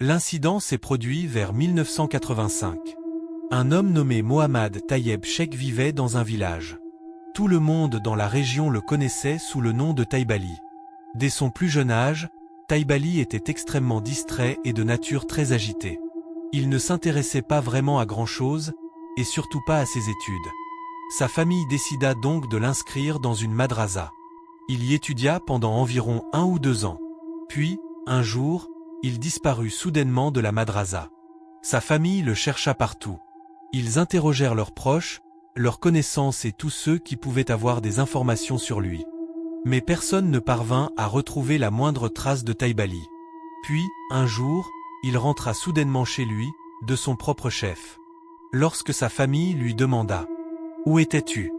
L'incident s'est produit vers 1985. Un homme nommé Mohammad Tayeb Sheikh vivait dans un village. Tout le monde dans la région le connaissait sous le nom de Taïbali. Dès son plus jeune âge, Taïbali était extrêmement distrait et de nature très agitée. Il ne s'intéressait pas vraiment à grand-chose, et surtout pas à ses études. Sa famille décida donc de l'inscrire dans une madrasa. Il y étudia pendant environ 1 ou 2 ans. Puis, un jour, il disparut soudainement de la madrasa. Sa famille le chercha partout. Ils interrogèrent leurs proches, leurs connaissances et tous ceux qui pouvaient avoir des informations sur lui. Mais personne ne parvint à retrouver la moindre trace de Taïbali. Puis, un jour, il rentra soudainement chez lui, de son propre chef. Lorsque sa famille lui demanda « Où étais-tu »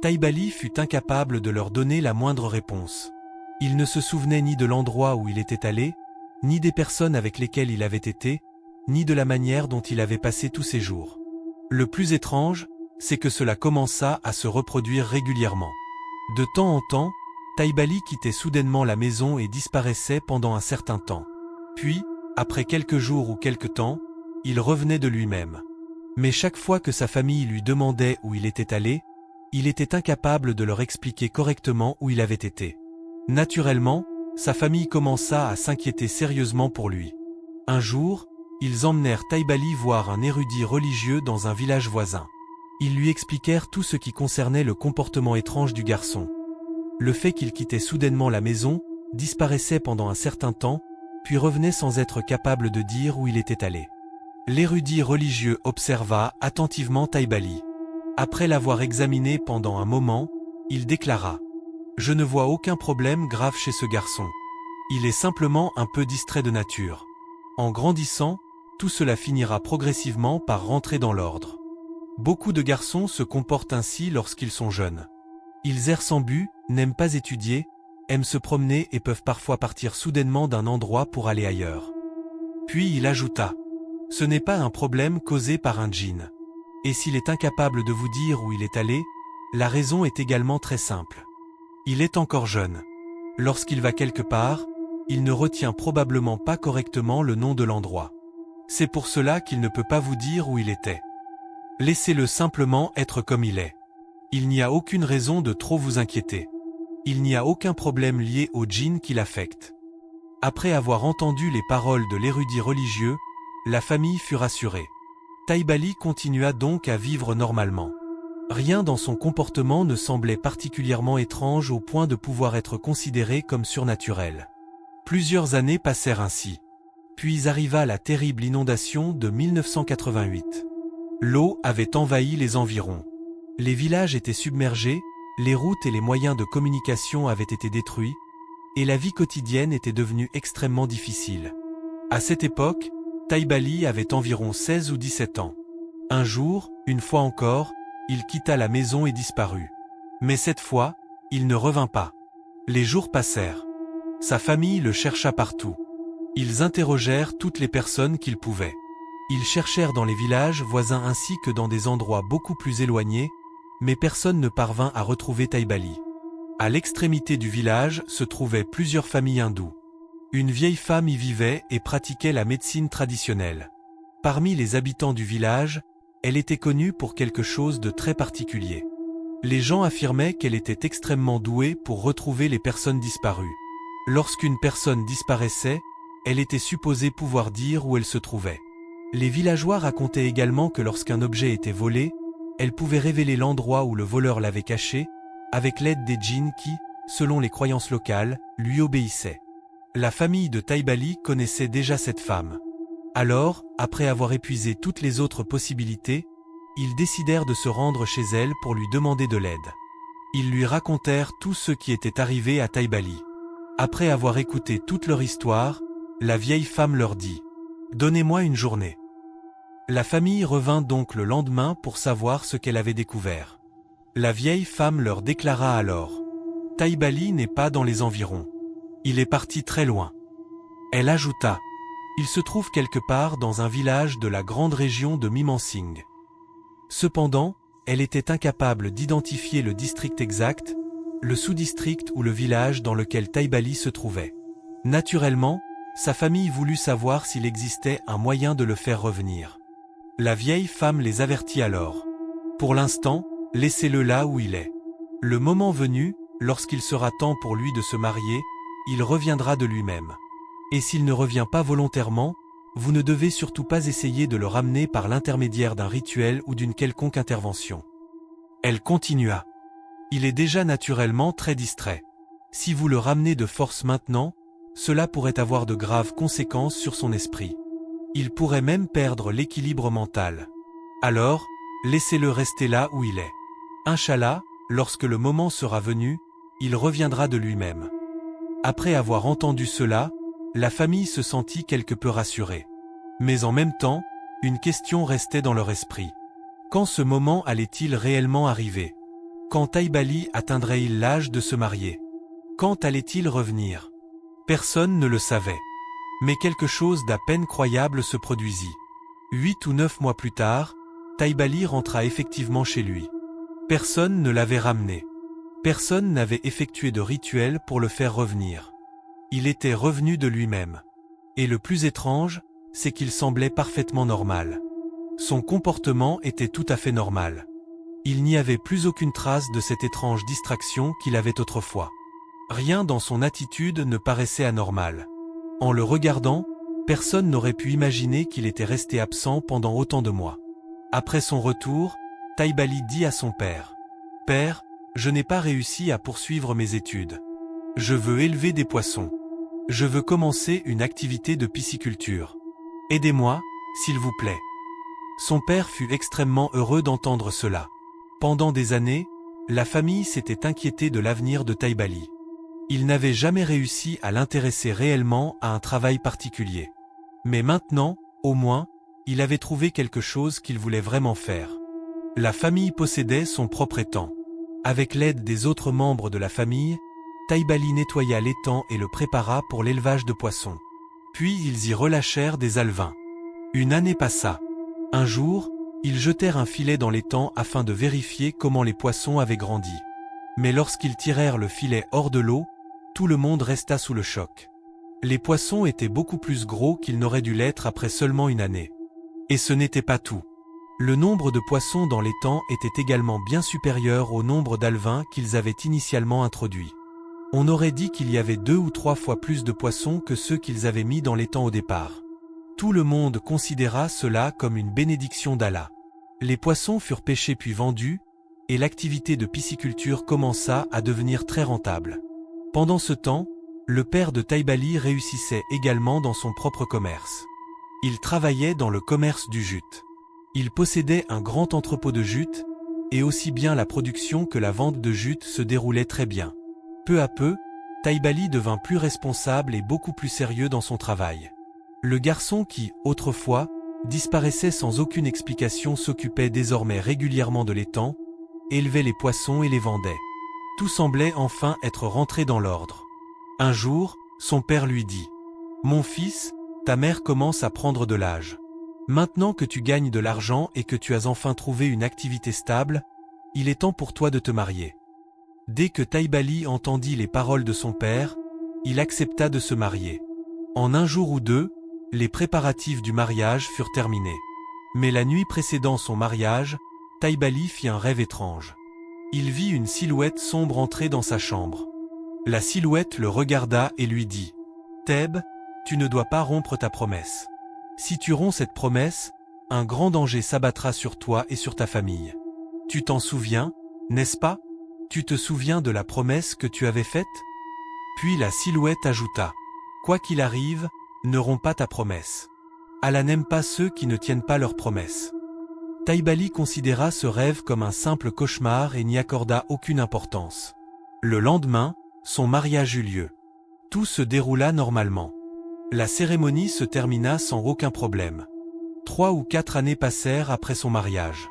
Taïbali fut incapable de leur donner la moindre réponse. Il ne se souvenait ni de l'endroit où il était allé, ni des personnes avec lesquelles il avait été, ni de la manière dont il avait passé tous ses jours. Le plus étrange, c'est que cela commença à se reproduire régulièrement. De temps en temps, Taïbali quittait soudainement la maison et disparaissait pendant un certain temps. Puis, après quelques jours ou quelque temps, il revenait de lui-même. Mais chaque fois que sa famille lui demandait où il était allé, il était incapable de leur expliquer correctement où il avait été. Naturellement, sa famille commença à s'inquiéter sérieusement pour lui. Un jour, ils emmenèrent Taïbali voir un érudit religieux dans un village voisin. Ils lui expliquèrent tout ce qui concernait le comportement étrange du garçon. Le fait qu'il quittait soudainement la maison, disparaissait pendant un certain temps, puis revenait sans être capable de dire où il était allé. L'érudit religieux observa attentivement Taïbali. Après l'avoir examiné pendant un moment, il déclara « Je ne vois aucun problème grave chez ce garçon. Il est simplement un peu distrait de nature. En grandissant, tout cela finira progressivement par rentrer dans l'ordre. Beaucoup de garçons se comportent ainsi lorsqu'ils sont jeunes. Ils errent sans but, n'aiment pas étudier, aiment se promener et peuvent parfois partir soudainement d'un endroit pour aller ailleurs. » Puis il ajouta « Ce n'est pas un problème causé par un djinn. Et s'il est incapable de vous dire où il est allé, la raison est également très simple. Il est encore jeune. Lorsqu'il va quelque part, il ne retient probablement pas correctement le nom de l'endroit. C'est pour cela qu'il ne peut pas vous dire où il était. Laissez-le simplement être comme il est. Il n'y a aucune raison de trop vous inquiéter. Il n'y a aucun problème lié au djinn qui l'affecte. » Après avoir entendu les paroles de l'érudit religieux, la famille fut rassurée. Taïbali continua donc à vivre normalement. Rien dans son comportement ne semblait particulièrement étrange au point de pouvoir être considéré comme surnaturel. Plusieurs années passèrent ainsi. Puis arriva la terrible inondation de 1988. L'eau avait envahi les environs. Les villages étaient submergés, les routes et les moyens de communication avaient été détruits, et la vie quotidienne était devenue extrêmement difficile. À cette époque, Taïbali avait environ 16 ou 17 ans. Un jour, une fois encore, il quitta la maison et disparut. Mais cette fois, il ne revint pas. Les jours passèrent. Sa famille le chercha partout. Ils interrogèrent toutes les personnes qu'ils pouvaient. Ils cherchèrent dans les villages voisins ainsi que dans des endroits beaucoup plus éloignés, mais personne ne parvint à retrouver Taïbali. À l'extrémité du village se trouvaient plusieurs familles hindoues. Une vieille femme y vivait et pratiquait la médecine traditionnelle. Parmi les habitants du village, elle était connue pour quelque chose de très particulier. Les gens affirmaient qu'elle était extrêmement douée pour retrouver les personnes disparues. Lorsqu'une personne disparaissait, elle était supposée pouvoir dire où elle se trouvait. Les villageois racontaient également que lorsqu'un objet était volé, elle pouvait révéler l'endroit où le voleur l'avait caché, avec l'aide des djinns qui, selon les croyances locales, lui obéissaient. La famille de Taïbali connaissait déjà cette femme. Alors, après avoir épuisé toutes les autres possibilités, ils décidèrent de se rendre chez elle pour lui demander de l'aide. Ils lui racontèrent tout ce qui était arrivé à Taïbali. Après avoir écouté toute leur histoire, la vieille femme leur dit « Donnez-moi une journée ». La famille revint donc le lendemain pour savoir ce qu'elle avait découvert. La vieille femme leur déclara alors « Taïbali n'est pas dans les environs. Il est parti très loin. » Elle ajouta « Il se trouve quelque part dans un village de la grande région de Mymensingh. » Cependant, elle était incapable d'identifier le district exact, le sous-district ou le village dans lequel Taïbali se trouvait. Naturellement, Sa famille voulut savoir s'il existait un moyen de le faire revenir. La vieille femme les avertit alors. Pour l'instant, laissez-le là où il est. Le moment venu, lorsqu'il sera temps pour lui de se marier, il reviendra de lui-même. Et s'il ne revient pas volontairement, vous ne devez surtout pas essayer de le ramener par l'intermédiaire d'un rituel ou d'une quelconque intervention. Elle continua. Il est déjà naturellement très distrait. Si vous le ramenez de force maintenant, cela pourrait avoir de graves conséquences sur son esprit. Il pourrait même perdre l'équilibre mental. Alors, laissez-le rester là où il est. Inch'Allah, lorsque le moment sera venu, il reviendra de lui-même. Après avoir entendu cela, la famille se sentit quelque peu rassurée. Mais en même temps, une question restait dans leur esprit. Quand ce moment allait-il réellement arriver? Quand Taïbali atteindrait-il l'âge de se marier? Quand allait-il revenir? Personne ne le savait. Mais quelque chose d'à peine croyable se produisit. 8 ou 9 mois plus tard, Taïbali rentra effectivement chez lui. Personne ne l'avait ramené. Personne n'avait effectué de rituel pour le faire revenir. Il était revenu de lui-même. Et le plus étrange, c'est qu'il semblait parfaitement normal. Son comportement était tout à fait normal. Il n'y avait plus aucune trace de cette étrange distraction qu'il avait autrefois. Rien dans son attitude ne paraissait anormal. En le regardant, personne n'aurait pu imaginer qu'il était resté absent pendant autant de mois. Après son retour, Taïbali dit à son père : « Père, je n'ai pas réussi à poursuivre mes études. Je veux élever des poissons. Je veux commencer une activité de pisciculture. Aidez-moi, s'il vous plaît. » Son père fut extrêmement heureux d'entendre cela. Pendant des années, la famille s'était inquiétée de l'avenir de Taïbali. Il n'avait jamais réussi à l'intéresser réellement à un travail particulier. Mais maintenant, au moins, il avait trouvé quelque chose qu'il voulait vraiment faire. La famille possédait son propre étang. Avec l'aide des autres membres de la famille, Taïbali nettoya l'étang et le prépara pour l'élevage de poissons. Puis ils y relâchèrent des alevins. Une année passa. Un jour, ils jetèrent un filet dans l'étang afin de vérifier comment les poissons avaient grandi. Mais lorsqu'ils tirèrent le filet hors de l'eau, tout le monde resta sous le choc. Les poissons étaient beaucoup plus gros qu'ils n'auraient dû l'être après seulement une année. Et ce n'était pas tout. Le nombre de poissons dans l'étang était également bien supérieur au nombre d'alevins qu'ils avaient initialement introduits. On aurait dit qu'il y avait 2 ou 3 fois plus de poissons que ceux qu'ils avaient mis dans l'étang au départ. Tout le monde considéra cela comme une bénédiction d'Allah. Les poissons furent pêchés puis vendus, et l'activité de pisciculture commença à devenir très rentable. Pendant ce temps, le père de Taïbali réussissait également dans son propre commerce. Il travaillait dans le commerce du jute. Il possédait un grand entrepôt de jute, et aussi bien la production que la vente de jute se déroulaient très bien. Peu à peu, Taïbali devint plus responsable et beaucoup plus sérieux dans son travail. Le garçon qui, autrefois, disparaissait sans aucune explication s'occupait désormais régulièrement de l'étang, élevait les poissons et les vendait. Tout semblait enfin être rentré dans l'ordre. Un jour, son père lui dit : « Mon fils, ta mère commence à prendre de l'âge. Maintenant que tu gagnes de l'argent et que tu as enfin trouvé une activité stable, il est temps pour toi de te marier. » Dès que Taïbali entendit les paroles de son père, il accepta de se marier. En un jour ou deux, les préparatifs du mariage furent terminés. Mais la nuit précédant son mariage, Taïbali fit un rêve étrange. Il vit une silhouette sombre entrer dans sa chambre. La silhouette le regarda et lui dit : « Taïb, tu ne dois pas rompre ta promesse. Si tu romps cette promesse, un grand danger s'abattra sur toi et sur ta famille. Tu t'en souviens, n'est-ce pas ? Tu te souviens de la promesse que tu avais faite ? » Puis la silhouette ajouta : « Quoi qu'il arrive, ne romps pas ta promesse. Allah n'aime pas ceux qui ne tiennent pas leurs promesses. » Taïbali considéra ce rêve comme un simple cauchemar et n'y accorda aucune importance. Le lendemain, son mariage eut lieu. Tout se déroula normalement. La cérémonie se termina sans aucun problème. 3 ou 4 années passèrent après son mariage.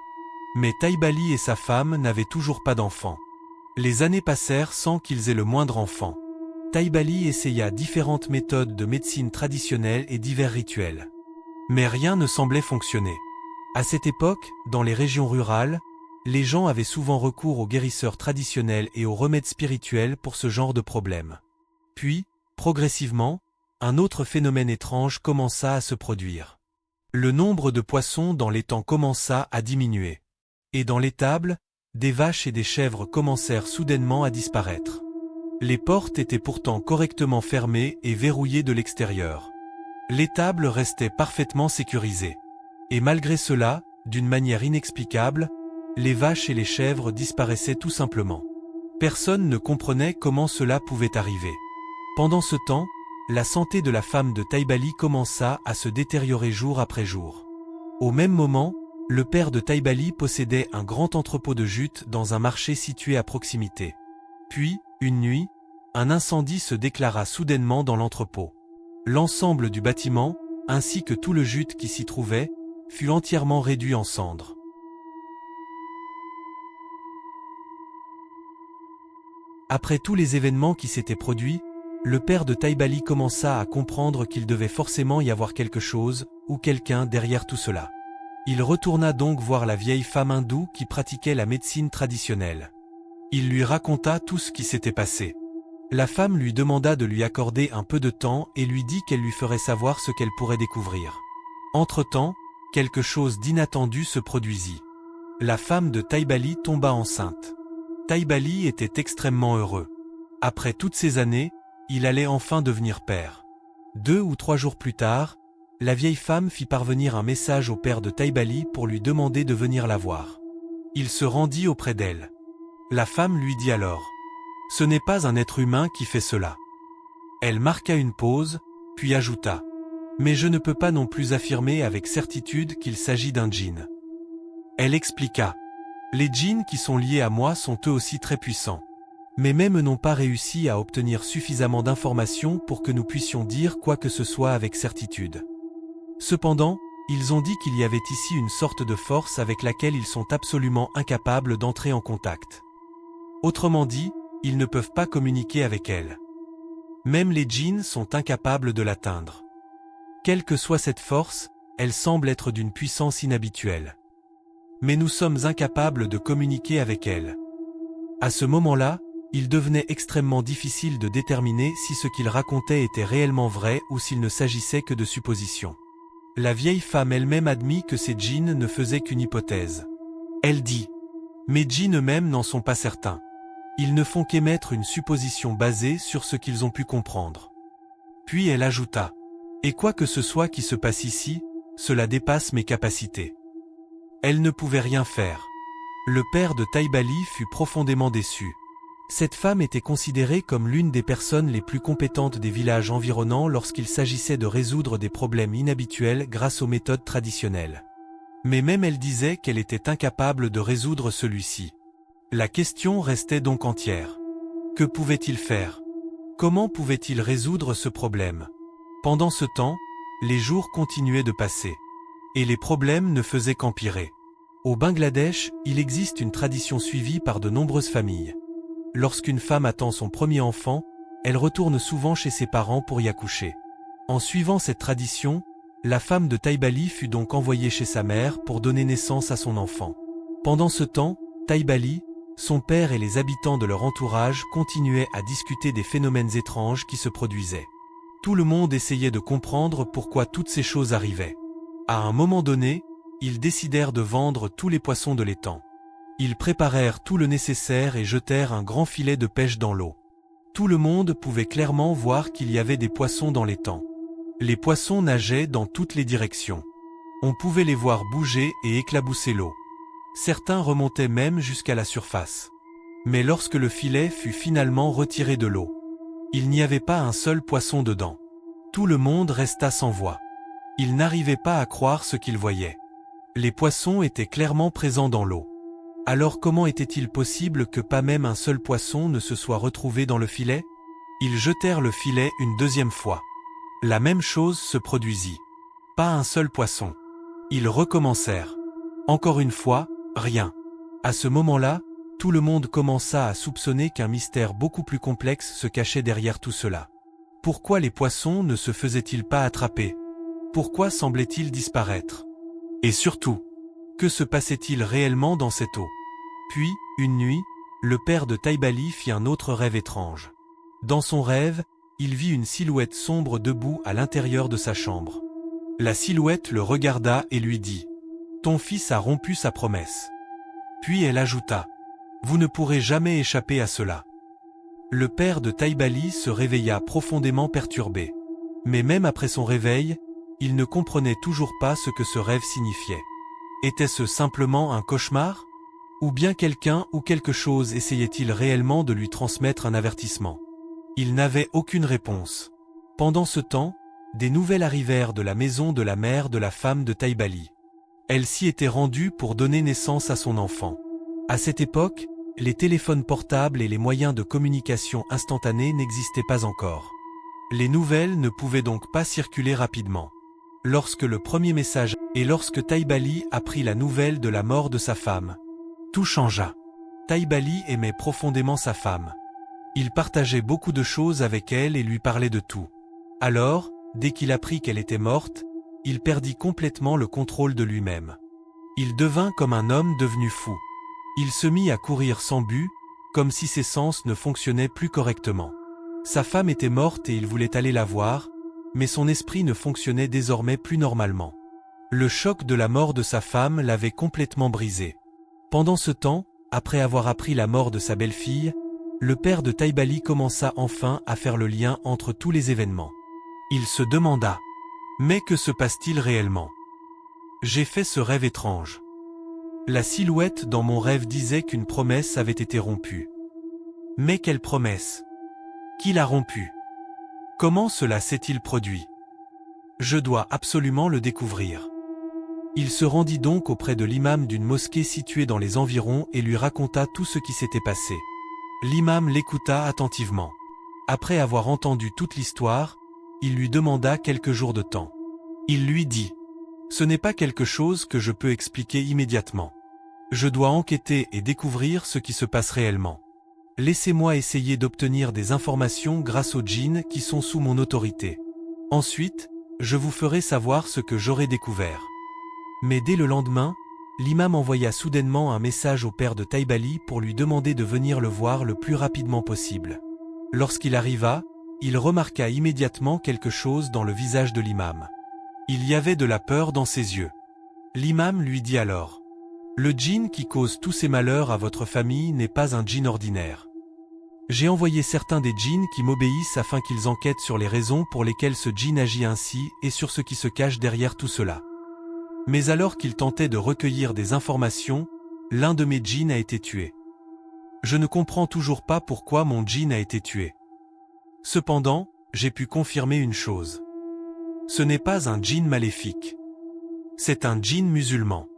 Mais Taïbali et sa femme n'avaient toujours pas d'enfants. Les années passèrent sans qu'ils aient le moindre enfant. Taïbali essaya différentes méthodes de médecine traditionnelle et divers rituels. Mais rien ne semblait fonctionner. À cette époque, dans les régions rurales, les gens avaient souvent recours aux guérisseurs traditionnels et aux remèdes spirituels pour ce genre de problème. Puis, progressivement, un autre phénomène étrange commença à se produire. Le nombre de poissons dans l'étang commença à diminuer. Et dans l'étable, des vaches et des chèvres commencèrent soudainement à disparaître. Les portes étaient pourtant correctement fermées et verrouillées de l'extérieur. L'étable restait parfaitement sécurisée. Et malgré cela, d'une manière inexplicable, les vaches et les chèvres disparaissaient tout simplement. Personne ne comprenait comment cela pouvait arriver. Pendant ce temps, la santé de la femme de Taïbali commença à se détériorer jour après jour. Au même moment, le père de Taïbali possédait un grand entrepôt de jute dans un marché situé à proximité. Puis, une nuit, un incendie se déclara soudainement dans l'entrepôt. L'ensemble du bâtiment, ainsi que tout le jute qui s'y trouvait, fut entièrement réduit en cendres. Après tous les événements qui s'étaient produits, le père de Taïbali commença à comprendre qu'il devait forcément y avoir quelque chose, ou quelqu'un derrière tout cela. Il retourna donc voir la vieille femme hindoue qui pratiquait la médecine traditionnelle. Il lui raconta tout ce qui s'était passé. La femme lui demanda de lui accorder un peu de temps et lui dit qu'elle lui ferait savoir ce qu'elle pourrait découvrir. Entre-temps, quelque chose d'inattendu se produisit. La femme de Taïbali tomba enceinte. Taïbali était extrêmement heureux. Après toutes ces années, il allait enfin devenir père. 2 ou 3 jours plus tard, la vieille femme fit parvenir un message au père de Taïbali pour lui demander de venir la voir. Il se rendit auprès d'elle. La femme lui dit alors: « Ce n'est pas un être humain qui fait cela. » Elle marqua une pause, puis ajouta: « Mais je ne peux pas non plus affirmer avec certitude qu'il s'agit d'un djinn. » Elle expliqua: « Les djinns qui sont liés à moi sont eux aussi très puissants. Mais même n'ont pas réussi à obtenir suffisamment d'informations pour que nous puissions dire quoi que ce soit avec certitude. Cependant, ils ont dit qu'il y avait ici une sorte de force avec laquelle ils sont absolument incapables d'entrer en contact. Autrement dit, ils ne peuvent pas communiquer avec elle. Même les djinns sont incapables de l'atteindre. Quelle que soit cette force, elle semble être d'une puissance inhabituelle. Mais nous sommes incapables de communiquer avec elle. » À ce moment-là, il devenait extrêmement difficile de déterminer si ce qu'il racontait était réellement vrai ou s'il ne s'agissait que de suppositions. La vieille femme elle-même admit que ces djinns ne faisaient qu'une hypothèse. Elle dit: « Mes djinns eux-mêmes n'en sont pas certains. Ils ne font qu'émettre une supposition basée sur ce qu'ils ont pu comprendre. » Puis elle ajouta: « Et quoi que ce soit qui se passe ici, cela dépasse mes capacités. » Elle ne pouvait rien faire. Le père de Taïbali fut profondément déçu. Cette femme était considérée comme l'une des personnes les plus compétentes des villages environnants lorsqu'il s'agissait de résoudre des problèmes inhabituels grâce aux méthodes traditionnelles. Mais même elle disait qu'elle était incapable de résoudre celui-ci. La question restait donc entière. Que pouvait-il faire? Comment pouvait-il résoudre ce problème? Pendant ce temps, les jours continuaient de passer. Et les problèmes ne faisaient qu'empirer. Au Bangladesh, il existe une tradition suivie par de nombreuses familles. Lorsqu'une femme attend son premier enfant, elle retourne souvent chez ses parents pour y accoucher. En suivant cette tradition, la femme de Taïbali fut donc envoyée chez sa mère pour donner naissance à son enfant. Pendant ce temps, Taïbali, son père et les habitants de leur entourage continuaient à discuter des phénomènes étranges qui se produisaient. Tout le monde essayait de comprendre pourquoi toutes ces choses arrivaient. À un moment donné, ils décidèrent de vendre tous les poissons de l'étang. Ils préparèrent tout le nécessaire et jetèrent un grand filet de pêche dans l'eau. Tout le monde pouvait clairement voir qu'il y avait des poissons dans l'étang. Les poissons nageaient dans toutes les directions. On pouvait les voir bouger et éclabousser l'eau. Certains remontaient même jusqu'à la surface. Mais lorsque le filet fut finalement retiré de l'eau, il n'y avait pas un seul poisson dedans. Tout le monde resta sans voix. Ils n'arrivaient pas à croire ce qu'ils voyaient. Les poissons étaient clairement présents dans l'eau. Alors comment était-il possible que pas même un seul poisson ne se soit retrouvé dans le filet? Ils jetèrent le filet une deuxième fois. La même chose se produisit. Pas un seul poisson. Ils recommencèrent. Encore une fois, rien. À ce moment-là, tout le monde commença à soupçonner qu'un mystère beaucoup plus complexe se cachait derrière tout cela. Pourquoi les poissons ne se faisaient-ils pas attraper? Pourquoi semblaient-ils disparaître? Et surtout, que se passait-il réellement dans cette eau? Puis, une nuit, le père de Taïbali fit un autre rêve étrange. Dans son rêve, il vit une silhouette sombre debout à l'intérieur de sa chambre. La silhouette le regarda et lui dit « Ton fils a rompu sa promesse. » Puis elle ajouta « Vous ne pourrez jamais échapper à cela. » Le père de Taïbali se réveilla profondément perturbé. Mais même après son réveil, il ne comprenait toujours pas ce que ce rêve signifiait. Était-ce simplement un cauchemar? Ou bien quelqu'un ou quelque chose essayait-il réellement de lui transmettre un avertissement? Il n'avait aucune réponse. Pendant ce temps, des nouvelles arrivèrent de la maison de la mère de la femme de Taïbali. Elle s'y était rendue pour donner naissance à son enfant. À cette époque, les téléphones portables et les moyens de communication instantanée n'existaient pas encore. Les nouvelles ne pouvaient donc pas circuler rapidement. Lorsque le premier message et lorsque Taïbali apprit la nouvelle de la mort de sa femme, tout changea. Taïbali aimait profondément sa femme. Il partageait beaucoup de choses avec elle et lui parlait de tout. Alors, dès qu'il apprit qu'elle était morte, il perdit complètement le contrôle de lui-même. Il devint comme un homme devenu fou. Il se mit à courir sans but, comme si ses sens ne fonctionnaient plus correctement. Sa femme était morte et il voulait aller la voir, mais son esprit ne fonctionnait désormais plus normalement. Le choc de la mort de sa femme l'avait complètement brisé. Pendant ce temps, après avoir appris la mort de sa belle-fille, le père de Taïbali commença enfin à faire le lien entre tous les événements. Il se demanda « Mais que se passe-t-il réellement? J'ai fait ce rêve étrange. La silhouette dans mon rêve disait qu'une promesse avait été rompue. Mais quelle promesse? Qui l'a rompue? Comment cela s'est-il produit? Je dois absolument le découvrir. » Il se rendit donc auprès de l'imam d'une mosquée située dans les environs et lui raconta tout ce qui s'était passé. L'imam l'écouta attentivement. Après avoir entendu toute l'histoire, il lui demanda quelques jours de temps. Il lui dit « Ce n'est pas quelque chose que je peux expliquer immédiatement. Je dois enquêter et découvrir ce qui se passe réellement. Laissez-moi essayer d'obtenir des informations grâce aux djinns qui sont sous mon autorité. Ensuite, je vous ferai savoir ce que j'aurai découvert. » Mais dès le lendemain, l'imam envoya soudainement un message au père de Taïbali pour lui demander de venir le voir le plus rapidement possible. Lorsqu'il arriva, il remarqua immédiatement quelque chose dans le visage de l'imam. Il y avait de la peur dans ses yeux. L'imam lui dit alors « Le djinn qui cause tous ces malheurs à votre famille n'est pas un djinn ordinaire. J'ai envoyé certains des djinns qui m'obéissent afin qu'ils enquêtent sur les raisons pour lesquelles ce djinn agit ainsi et sur ce qui se cache derrière tout cela. Mais alors qu'il tentait de recueillir des informations, l'un de mes djinns a été tué. Je ne comprends toujours pas pourquoi mon djinn a été tué. Cependant, j'ai pu confirmer une chose. Ce n'est pas un djinn maléfique. C'est un djinn musulman.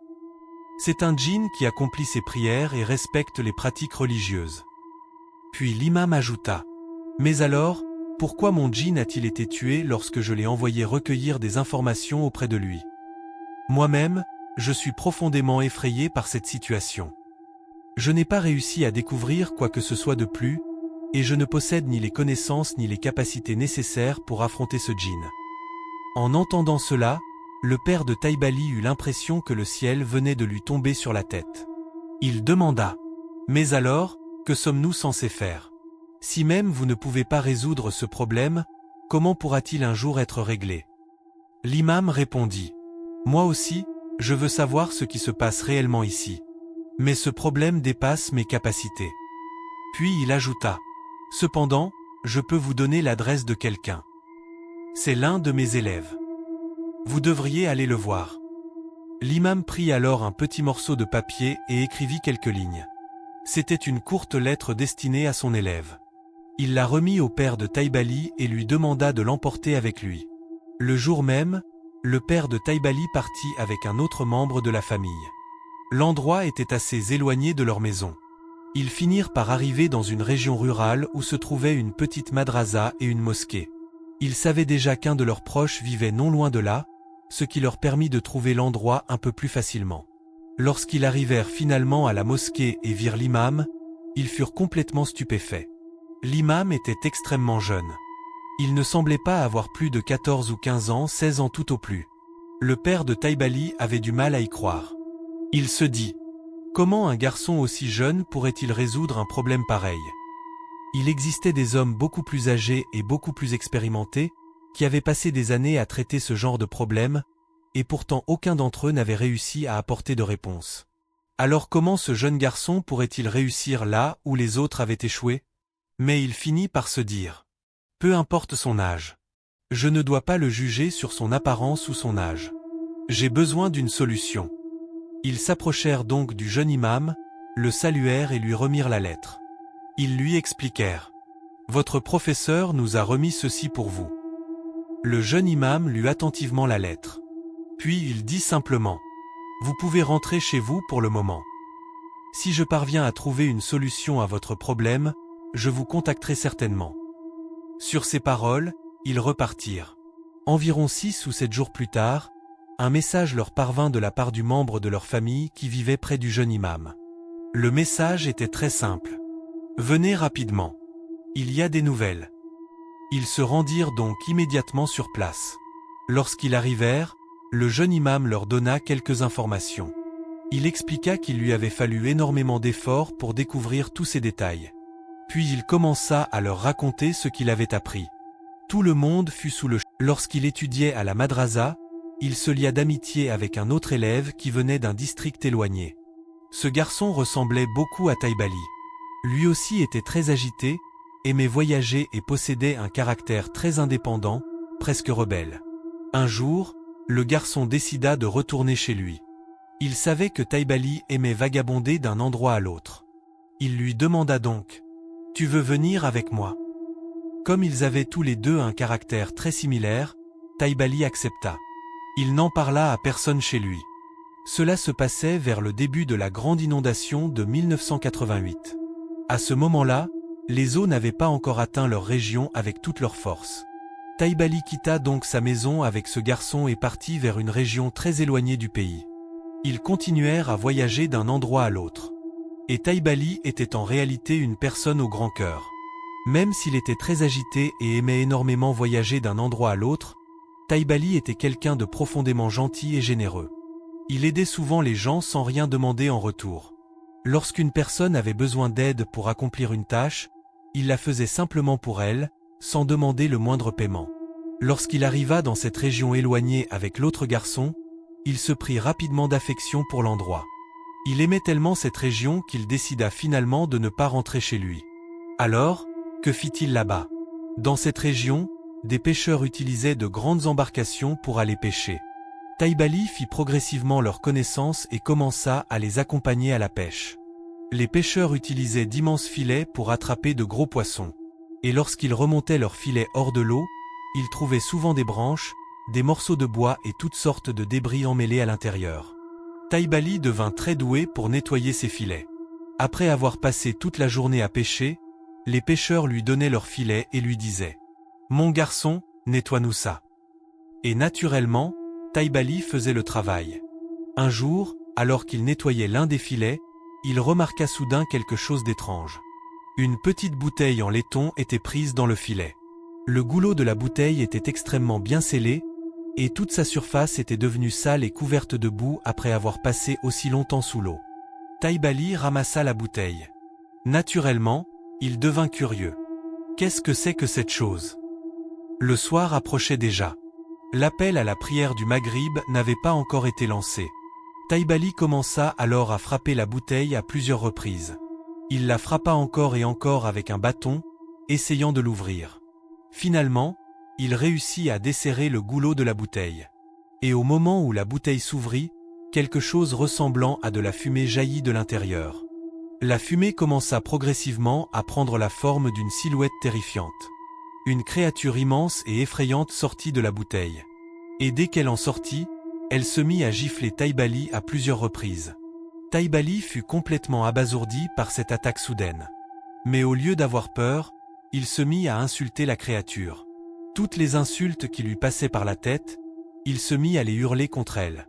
C'est un djinn qui accomplit ses prières et respecte les pratiques religieuses. » Puis l'imam ajouta « Mais alors, pourquoi mon djinn a-t-il été tué lorsque je l'ai envoyé recueillir des informations auprès de lui ? Moi-même, je suis profondément effrayé par cette situation. Je n'ai pas réussi à découvrir quoi que ce soit de plus, et je ne possède ni les connaissances ni les capacités nécessaires pour affronter ce djinn. » En entendant cela, le père de Taïbali eut l'impression que le ciel venait de lui tomber sur la tête. Il demanda « Mais alors, que sommes-nous censés faire? Si même vous ne pouvez pas résoudre ce problème, comment pourra-t-il un jour être réglé ?» L'imam répondit « Moi aussi, je veux savoir ce qui se passe réellement ici. Mais ce problème dépasse mes capacités. » Puis il ajouta « Cependant, je peux vous donner l'adresse de quelqu'un. C'est l'un de mes élèves. Vous devriez aller le voir. » L'imam prit alors un petit morceau de papier et écrivit quelques lignes. C'était une courte lettre destinée à son élève. Il la remit au père de Taïbali et lui demanda de l'emporter avec lui. Le jour même, le père de Taïbali partit avec un autre membre de la famille. L'endroit était assez éloigné de leur maison. Ils finirent par arriver dans une région rurale où se trouvait une petite madrasa et une mosquée. Ils savaient déjà qu'un de leurs proches vivait non loin de là, ce qui leur permit de trouver l'endroit un peu plus facilement. Lorsqu'ils arrivèrent finalement à la mosquée et virent l'imam, ils furent complètement stupéfaits. L'imam était extrêmement jeune. Il ne semblait pas avoir plus de 14 ou 15 ans, 16 ans tout au plus. Le père de Taïbali avait du mal à y croire. Il se dit « Comment un garçon aussi jeune pourrait-il résoudre un problème pareil ?» Il existait des hommes beaucoup plus âgés et beaucoup plus expérimentés, qui avaient passé des années à traiter ce genre de problème, et pourtant aucun d'entre eux n'avait réussi à apporter de réponse. Alors comment ce jeune garçon pourrait-il réussir là où les autres avaient échoué? Mais il finit par se dire: peu importe son âge. Je ne dois pas le juger sur son apparence ou son âge. J'ai besoin d'une solution. Ils s'approchèrent donc du jeune imam, le saluèrent et lui remirent la lettre. Ils lui expliquèrent: votre professeur nous a remis ceci pour vous. Le jeune imam lut attentivement la lettre. Puis il dit simplement: vous pouvez rentrer chez vous pour le moment. Si je parviens à trouver une solution à votre problème, je vous contacterai certainement. Sur ces paroles, ils repartirent. Environ 6 ou 7 jours plus tard, un message leur parvint de la part du membre de leur famille qui vivait près du jeune imam. Le message était très simple. Venez rapidement. Il y a des nouvelles. Ils se rendirent donc immédiatement sur place. Lorsqu'ils arrivèrent, le jeune imam leur donna quelques informations. Il expliqua qu'il lui avait fallu énormément d'efforts pour découvrir tous ces détails. Puis il commença à leur raconter ce qu'il avait appris. Tout le monde fut sous le choc. Lorsqu'il étudiait à la madrasa, il se lia d'amitié avec un autre élève qui venait d'un district éloigné. Ce garçon ressemblait beaucoup à Taïb Ali. Lui aussi était très agité, aimait voyager et possédait un caractère très indépendant, presque rebelle. Un jour, le garçon décida de retourner chez lui. Il savait que Taïb Ali aimait vagabonder d'un endroit à l'autre. Il lui demanda donc: tu veux venir avec moi? Comme ils avaient tous les deux un caractère très similaire, Taïb Ali accepta. Il n'en parla à personne chez lui. Cela se passait vers le début de la grande inondation de 1988. À ce moment-là, les eaux n'avaient pas encore atteint leur région avec toute leur force. Taïb Ali quitta donc sa maison avec ce garçon et partit vers une région très éloignée du pays. Ils continuèrent à voyager d'un endroit à l'autre. Et Taïb Ali était en réalité une personne au grand cœur. Même s'il était très agité et aimait énormément voyager d'un endroit à l'autre, Taïb Ali était quelqu'un de profondément gentil et généreux. Il aidait souvent les gens sans rien demander en retour. Lorsqu'une personne avait besoin d'aide pour accomplir une tâche, il la faisait simplement pour elle, sans demander le moindre paiement. Lorsqu'il arriva dans cette région éloignée avec l'autre garçon, il se prit rapidement d'affection pour l'endroit. Il aimait tellement cette région qu'il décida finalement de ne pas rentrer chez lui. Alors, que fit-il là-bas? Dans cette région, des pêcheurs utilisaient de grandes embarcations pour aller pêcher. Taïb Ali fit progressivement leur connaissance et commença à les accompagner à la pêche. Les pêcheurs utilisaient d'immenses filets pour attraper de gros poissons. Et lorsqu'ils remontaient leurs filets hors de l'eau, ils trouvaient souvent des branches, des morceaux de bois et toutes sortes de débris emmêlés à l'intérieur. Taïb Ali devint très doué pour nettoyer ses filets. Après avoir passé toute la journée à pêcher, les pêcheurs lui donnaient leurs filets et lui disaient: mon garçon, nettoie-nous ça. Et naturellement, Taïb Ali faisait le travail. Un jour, alors qu'il nettoyait l'un des filets, il remarqua soudain quelque chose d'étrange. Une petite bouteille en laiton était prise dans le filet. Le goulot de la bouteille était extrêmement bien scellé, et toute sa surface était devenue sale et couverte de boue après avoir passé aussi longtemps sous l'eau. Taïb Ali ramassa la bouteille. Naturellement, il devint curieux. Qu'est-ce que c'est que cette chose? Le soir approchait déjà. L'appel à la prière du Maghrib n'avait pas encore été lancé. Taïb Ali commença alors à frapper la bouteille à plusieurs reprises. Il la frappa encore et encore avec un bâton, essayant de l'ouvrir. Finalement, il réussit à desserrer le goulot de la bouteille. Et au moment où la bouteille s'ouvrit, quelque chose ressemblant à de la fumée jaillit de l'intérieur. La fumée commença progressivement à prendre la forme d'une silhouette terrifiante. Une créature immense et effrayante sortit de la bouteille. Et dès qu'elle en sortit, elle se mit à gifler Taïb Ali à plusieurs reprises. Taïb Ali fut complètement abasourdi par cette attaque soudaine. Mais au lieu d'avoir peur, il se mit à insulter la créature. Toutes les insultes qui lui passaient par la tête, il se mit à les hurler contre elle.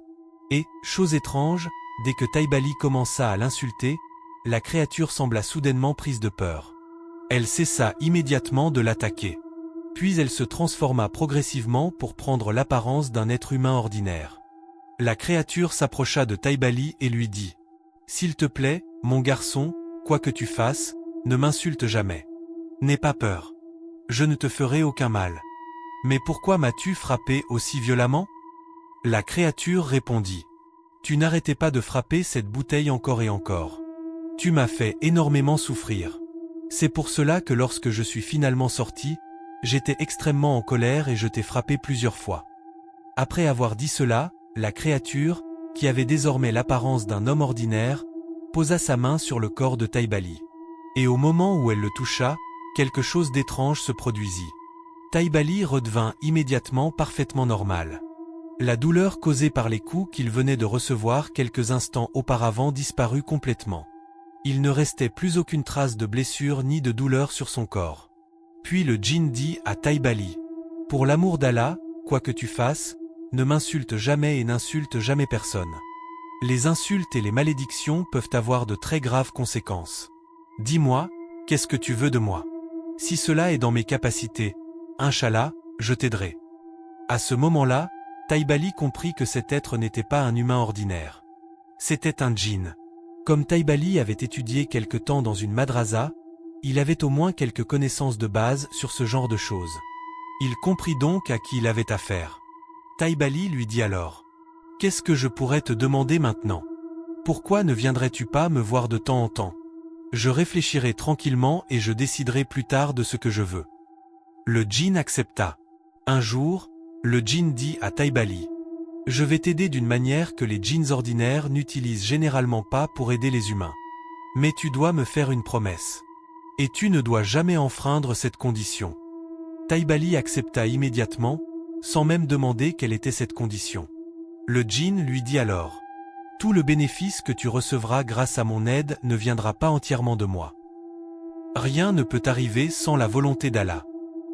Et, chose étrange, dès que Taïb Ali commença à l'insulter, la créature sembla soudainement prise de peur. Elle cessa immédiatement de l'attaquer. Puis elle se transforma progressivement pour prendre l'apparence d'un être humain ordinaire. La créature s'approcha de Taïb Ali et lui dit: « S'il te plaît, mon garçon, quoi que tu fasses, ne m'insulte jamais. N'aie pas peur. Je ne te ferai aucun mal. Mais pourquoi m'as-tu frappé aussi violemment? La créature répondit. Tu n'arrêtais pas de frapper cette bouteille encore et encore. Tu m'as fait énormément souffrir. C'est pour cela que lorsque je suis finalement sorti, j'étais extrêmement en colère et je t'ai frappé plusieurs fois. Après avoir dit cela, la créature, qui avait désormais l'apparence d'un homme ordinaire, posa sa main sur le corps de Taïbali. Et au moment où elle le toucha, quelque chose d'étrange se produisit. Taïbali redevint immédiatement parfaitement normal. La douleur causée par les coups qu'il venait de recevoir quelques instants auparavant disparut complètement. Il ne restait plus aucune trace de blessure ni de douleur sur son corps. Puis le djinn dit à Taïbali, « Pour l'amour d'Allah, quoi que tu fasses, ne m'insulte jamais et n'insulte jamais personne. Les insultes et les malédictions peuvent avoir de très graves conséquences. Dis-moi, qu'est-ce que tu veux de moi? Si cela est dans mes capacités, Inch'Allah, je t'aiderai. » À ce moment-là, Taïbali comprit que cet être n'était pas un humain ordinaire. C'était un djinn. Comme Taïbali avait étudié quelque temps dans une madrasa, il avait au moins quelques connaissances de base sur ce genre de choses. Il comprit donc à qui il avait affaire. Taïbali lui dit alors, « Qu'est-ce que je pourrais te demander maintenant? Pourquoi ne viendrais-tu pas me voir de temps en temps? Je réfléchirai tranquillement et je déciderai plus tard de ce que je veux. » Le djinn accepta. Un jour, le djinn dit à Taïbali, « Je vais t'aider d'une manière que les djinns ordinaires n'utilisent généralement pas pour aider les humains. Mais tu dois me faire une promesse. Et tu ne dois jamais enfreindre cette condition. » Taïbali accepta immédiatement, sans même demander quelle était cette condition. Le djinn lui dit alors, « Tout le bénéfice que tu recevras grâce à mon aide ne viendra pas entièrement de moi. Rien ne peut arriver sans la volonté d'Allah.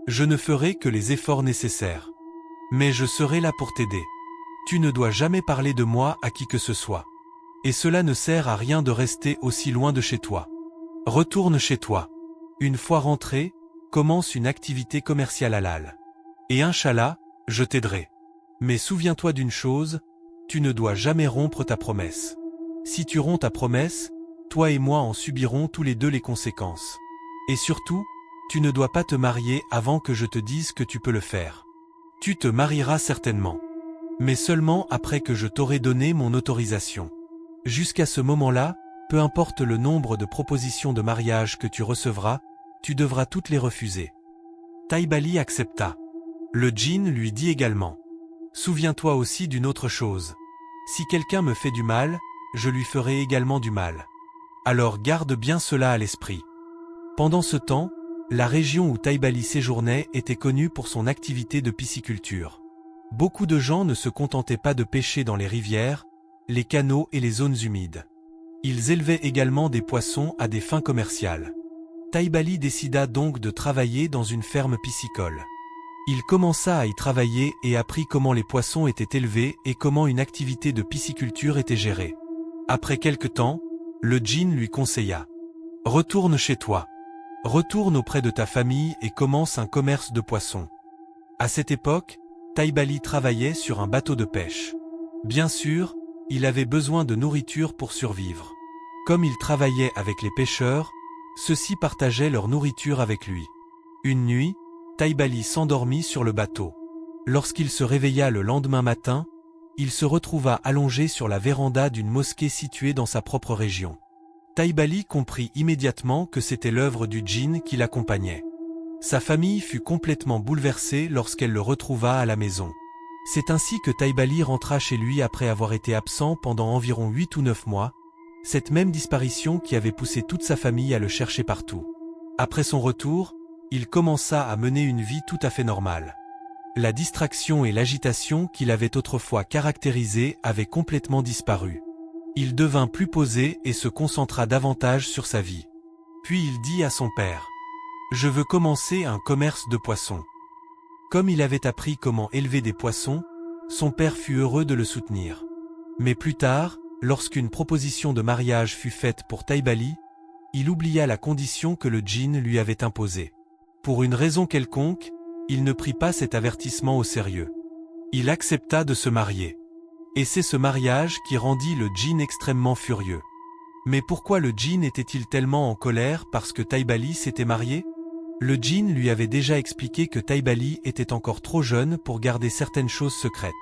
Je ne ferai que les efforts nécessaires. Mais je serai là pour t'aider. Tu ne dois jamais parler de moi à qui que ce soit. Et cela ne sert à rien de rester aussi loin de chez toi. Retourne chez toi. Une fois rentré, commence une activité commerciale halal. Et Inch'Allah, je t'aiderai. Mais souviens-toi d'une chose, tu ne dois jamais rompre ta promesse. Si tu romps ta promesse, toi et moi en subirons tous les deux les conséquences. Et surtout, tu ne dois pas te marier avant que je te dise que tu peux le faire. Tu te marieras certainement. Mais seulement après que je t'aurai donné mon autorisation. Jusqu'à ce moment-là, peu importe le nombre de propositions de mariage que tu recevras, tu devras toutes les refuser. Taïbali accepta. Le djinn lui dit également, « Souviens-toi aussi d'une autre chose. Si quelqu'un me fait du mal, je lui ferai également du mal. Alors garde bien cela à l'esprit. » Pendant ce temps, la région où Taïbali séjournait était connue pour son activité de pisciculture. Beaucoup de gens ne se contentaient pas de pêcher dans les rivières, les canaux et les zones humides. Ils élevaient également des poissons à des fins commerciales. Taïbali décida donc de travailler dans une ferme piscicole. Il commença à y travailler et apprit comment les poissons étaient élevés et comment une activité de pisciculture était gérée. Après quelque temps, le djinn lui conseilla, « Retourne chez toi. Retourne auprès de ta famille et commence un commerce de poissons. » À cette époque, Taïbali travaillait sur un bateau de pêche. Bien sûr, il avait besoin de nourriture pour survivre. Comme il travaillait avec les pêcheurs, ceux-ci partageaient leur nourriture avec lui. Une nuit, Taïbali s'endormit sur le bateau. Lorsqu'il se réveilla le lendemain matin, il se retrouva allongé sur la véranda d'une mosquée située dans sa propre région. Taïbali comprit immédiatement que c'était l'œuvre du djinn qui l'accompagnait. Sa famille fut complètement bouleversée lorsqu'elle le retrouva à la maison. C'est ainsi que Taïbali rentra chez lui après avoir été absent pendant environ 8 ou 9 mois, cette même disparition qui avait poussé toute sa famille à le chercher partout. Après son retour, il commença à mener une vie tout à fait normale. La distraction et l'agitation qu'il avait autrefois caractérisées avaient complètement disparu. Il devint plus posé et se concentra davantage sur sa vie. Puis il dit à son père, « Je veux commencer un commerce de poissons. » Comme il avait appris comment élever des poissons, son père fut heureux de le soutenir. Mais plus tard, lorsqu'une proposition de mariage fut faite pour Taïbali, il oublia la condition que le djinn lui avait imposée. Pour une raison quelconque, il ne prit pas cet avertissement au sérieux. Il accepta de se marier. Et c'est ce mariage qui rendit le djinn extrêmement furieux. Mais pourquoi le djinn était-il tellement en colère parce que Taïbali s'était marié? Le djinn lui avait déjà expliqué que Taïbali était encore trop jeune pour garder certaines choses secrètes.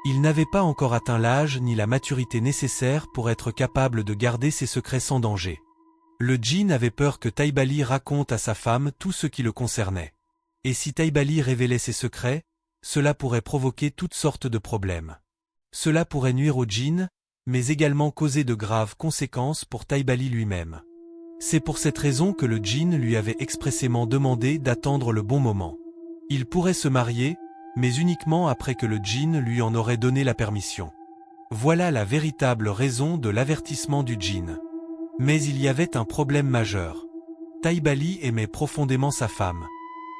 Il n'avait pas encore atteint l'âge ni la maturité nécessaire pour être capable de garder ses secrets sans danger. Le djinn avait peur que Taïbali raconte à sa femme tout ce qui le concernait. Et si Taïbali révélait ses secrets, cela pourrait provoquer toutes sortes de problèmes. Cela pourrait nuire au djinn, mais également causer de graves conséquences pour Taïbali lui-même. C'est pour cette raison que le djinn lui avait expressément demandé d'attendre le bon moment. Il pourrait se marier, mais uniquement après que le djinn lui en aurait donné la permission. Voilà la véritable raison de l'avertissement du djinn. Mais il y avait un problème majeur. Taïbali aimait profondément sa femme.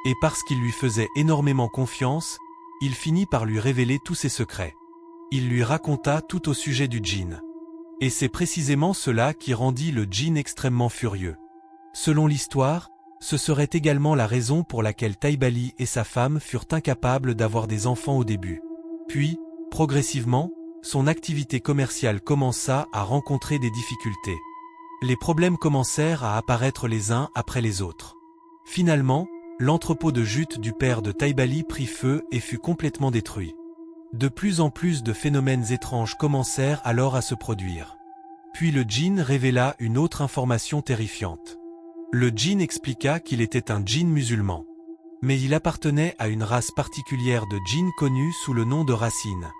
Et parce qu'il lui faisait énormément confiance, il finit par lui révéler tous ses secrets. Il lui raconta tout au sujet du djinn. Et c'est précisément cela qui rendit le djinn extrêmement furieux. Selon l'histoire, ce serait également la raison pour laquelle Taïbali et sa femme furent incapables d'avoir des enfants au début. Puis, progressivement, son activité commerciale commença à rencontrer des difficultés. Les problèmes commencèrent à apparaître les uns après les autres. Finalement, l'entrepôt de jute du père de Taïbali prit feu et fut complètement détruit. De plus en plus de phénomènes étranges commencèrent alors à se produire. Puis le djinn révéla une autre information terrifiante. Le djinn expliqua qu'il était un djinn musulman. Mais il appartenait à une race particulière de djinns connue sous le nom de racines.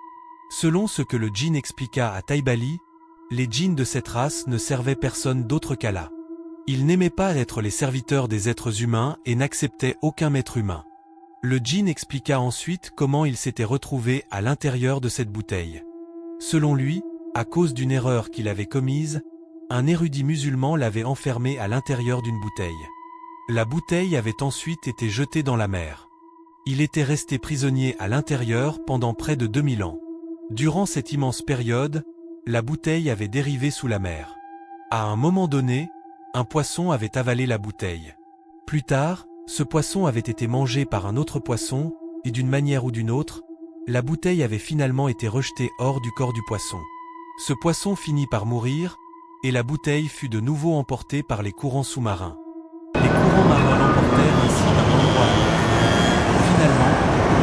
Selon ce que le djinn expliqua à Taïbali, les djinns de cette race ne servaient personne d'autre qu'Allah. Ils n'aimaient pas être les serviteurs des êtres humains et n'acceptaient aucun maître humain. Le djinn expliqua ensuite comment il s'était retrouvé à l'intérieur de cette bouteille. Selon lui, à cause d'une erreur qu'il avait commise, un érudit musulman l'avait enfermé à l'intérieur d'une bouteille. La bouteille avait ensuite été jetée dans la mer. Il était resté prisonnier à l'intérieur pendant près de 2000 ans. Durant cette immense période, la bouteille avait dérivé sous la mer. À un moment donné, un poisson avait avalé la bouteille. Plus tard, ce poisson avait été mangé par un autre poisson, et d'une manière ou d'une autre, la bouteille avait finalement été rejetée hors du corps du poisson. Ce poisson finit par mourir, et la bouteille fut de nouveau emportée par les courants sous-marins. Les courants marins l'emportèrent ainsi d'un endroit à l'autre. Finalement,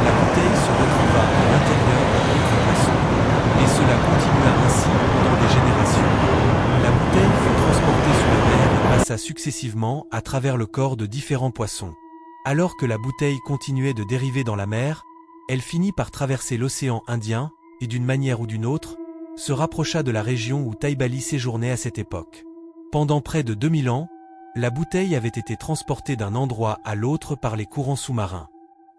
la bouteille se retrouva à l'intérieur d'un autre poisson. Et cela continua ainsi pendant des générations. La bouteille fut transportée sous la mer et passa successivement à travers le corps de différents poissons. Alors que la bouteille continuait de dériver dans la mer, elle finit par traverser l'océan Indien, et d'une manière ou d'une autre, se rapprocha de la région où Taïbali séjournait à cette époque. Pendant près de 2000 ans, la bouteille avait été transportée d'un endroit à l'autre par les courants sous-marins.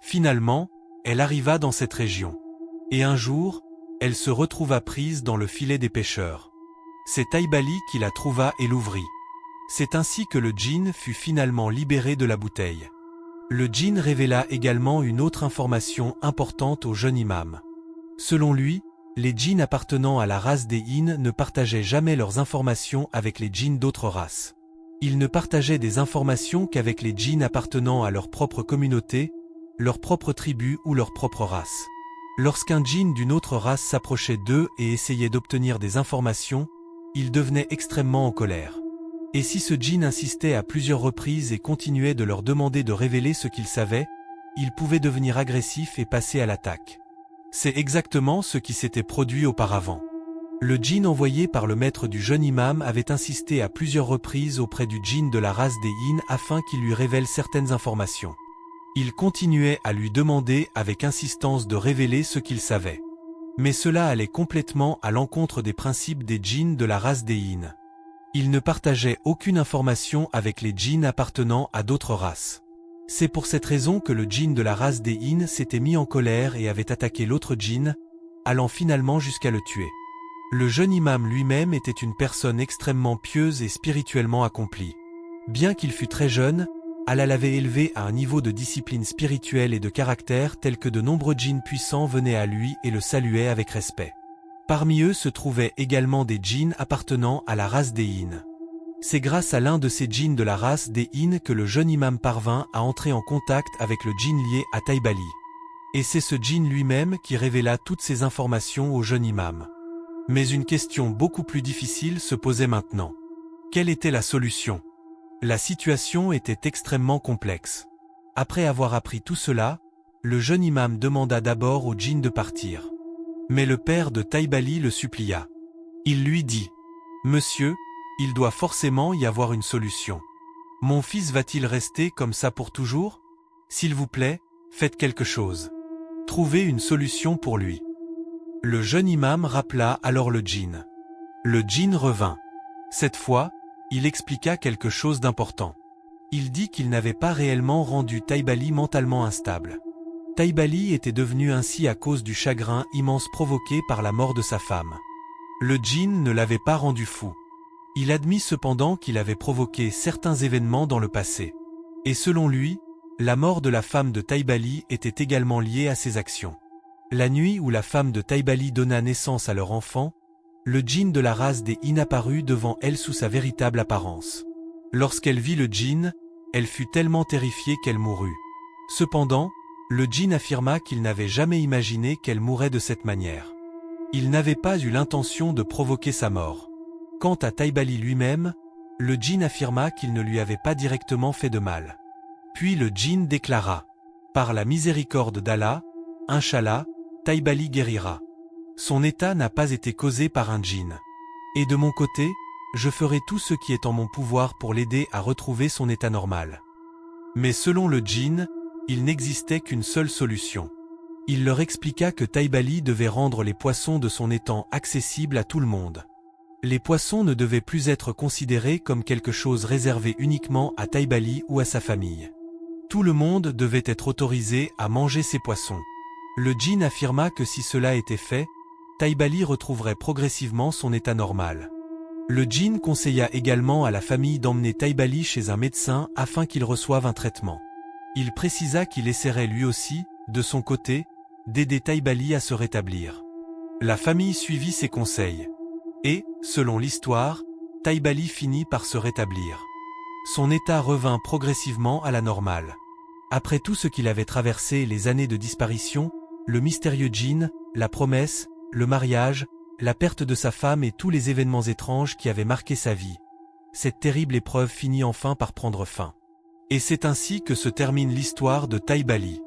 Finalement, elle arriva dans cette région. Et un jour, elle se retrouva prise dans le filet des pêcheurs. C'est Taïbali qui la trouva et l'ouvrit. C'est ainsi que le djinn fut finalement libéré de la bouteille. Le djinn révéla également une autre information importante au jeune imam. Selon lui, les djinns appartenant à la race des Inns ne partageaient jamais leurs informations avec les djinns d'autres races. Ils ne partageaient des informations qu'avec les djinns appartenant à leur propre communauté, leur propre tribu ou leur propre race. Lorsqu'un djinn d'une autre race s'approchait d'eux et essayait d'obtenir des informations, ils devenaient extrêmement en colère. Et si ce djinn insistait à plusieurs reprises et continuait de leur demander de révéler ce qu'ils savaient, ils pouvaient devenir agressifs et passer à l'attaque. C'est exactement ce qui s'était produit auparavant. Le djinn envoyé par le maître du jeune imam avait insisté à plusieurs reprises auprès du djinn de la race des Inns afin qu'il lui révèle certaines informations. Il continuait à lui demander avec insistance de révéler ce qu'il savait. Mais cela allait complètement à l'encontre des principes des djinns de la race des Inns. Il ne partageait aucune information avec les djinns appartenant à d'autres races. C'est pour cette raison que le djinn de la race des Inns s'était mis en colère et avait attaqué l'autre djinn, allant finalement jusqu'à le tuer. Le jeune imam lui-même était une personne extrêmement pieuse et spirituellement accomplie. Bien qu'il fût très jeune, Allah l'avait élevé à un niveau de discipline spirituelle et de caractère tel que de nombreux djinns puissants venaient à lui et le saluaient avec respect. Parmi eux se trouvaient également des djinns appartenant à la race des Inns. C'est grâce à l'un de ces djinns de la race des Inns que le jeune imam parvint à entrer en contact avec le djinn lié à Taïbali. Et c'est ce djinn lui-même qui révéla toutes ces informations au jeune imam. Mais une question beaucoup plus difficile se posait maintenant. Quelle était la solution ? La situation était extrêmement complexe. Après avoir appris tout cela, le jeune imam demanda d'abord au djinn de partir. Mais le père de Taïbali le supplia. Il lui dit « Monsieur, il doit forcément y avoir une solution. Mon fils va-t-il rester comme ça pour toujours? S'il vous plaît, faites quelque chose. Trouvez une solution pour lui. » Le jeune imam rappela alors le djinn. Le djinn revint. Cette fois, il expliqua quelque chose d'important. Il dit qu'il n'avait pas réellement rendu Taïbali mentalement instable. Taïbali était devenu ainsi à cause du chagrin immense provoqué par la mort de sa femme. Le djinn ne l'avait pas rendu fou. Il admit cependant qu'il avait provoqué certains événements dans le passé. Et selon lui, la mort de la femme de Taïbali était également liée à ses actions. La nuit où la femme de Taïbali donna naissance à leur enfant, le djinn de la race des Inns apparut devant elle sous sa véritable apparence. Lorsqu'elle vit le djinn, elle fut tellement terrifiée qu'elle mourut. Cependant, le djinn affirma qu'il n'avait jamais imaginé qu'elle mourrait de cette manière. Il n'avait pas eu l'intention de provoquer sa mort. Quant à Taïbali lui-même, le djinn affirma qu'il ne lui avait pas directement fait de mal. Puis le djinn déclara « Par la miséricorde d'Allah, Inch'Allah, Taïbali guérira. Son état n'a pas été causé par un djinn. Et de mon côté, je ferai tout ce qui est en mon pouvoir pour l'aider à retrouver son état normal. » Mais selon le djinn, il n'existait qu'une seule solution. Il leur expliqua que Taïbali devait rendre les poissons de son étang accessibles à tout le monde. Les poissons ne devaient plus être considérés comme quelque chose réservé uniquement à Taïbali ou à sa famille. Tout le monde devait être autorisé à manger ces poissons. Le djinn affirma que si cela était fait, Taïbali retrouverait progressivement son état normal. Le djinn conseilla également à la famille d'emmener Taïbali chez un médecin afin qu'il reçoive un traitement. Il précisa qu'il essaierait lui aussi, de son côté, d'aider Taïbali à se rétablir. La famille suivit ses conseils. Et, selon l'histoire, Taïbali finit par se rétablir. Son état revint progressivement à la normale. Après tout ce qu'il avait traversé, les années de disparition, le mystérieux djinn, la promesse, le mariage, la perte de sa femme et tous les événements étranges qui avaient marqué sa vie, cette terrible épreuve finit enfin par prendre fin. Et c'est ainsi que se termine l'histoire de Taïbali.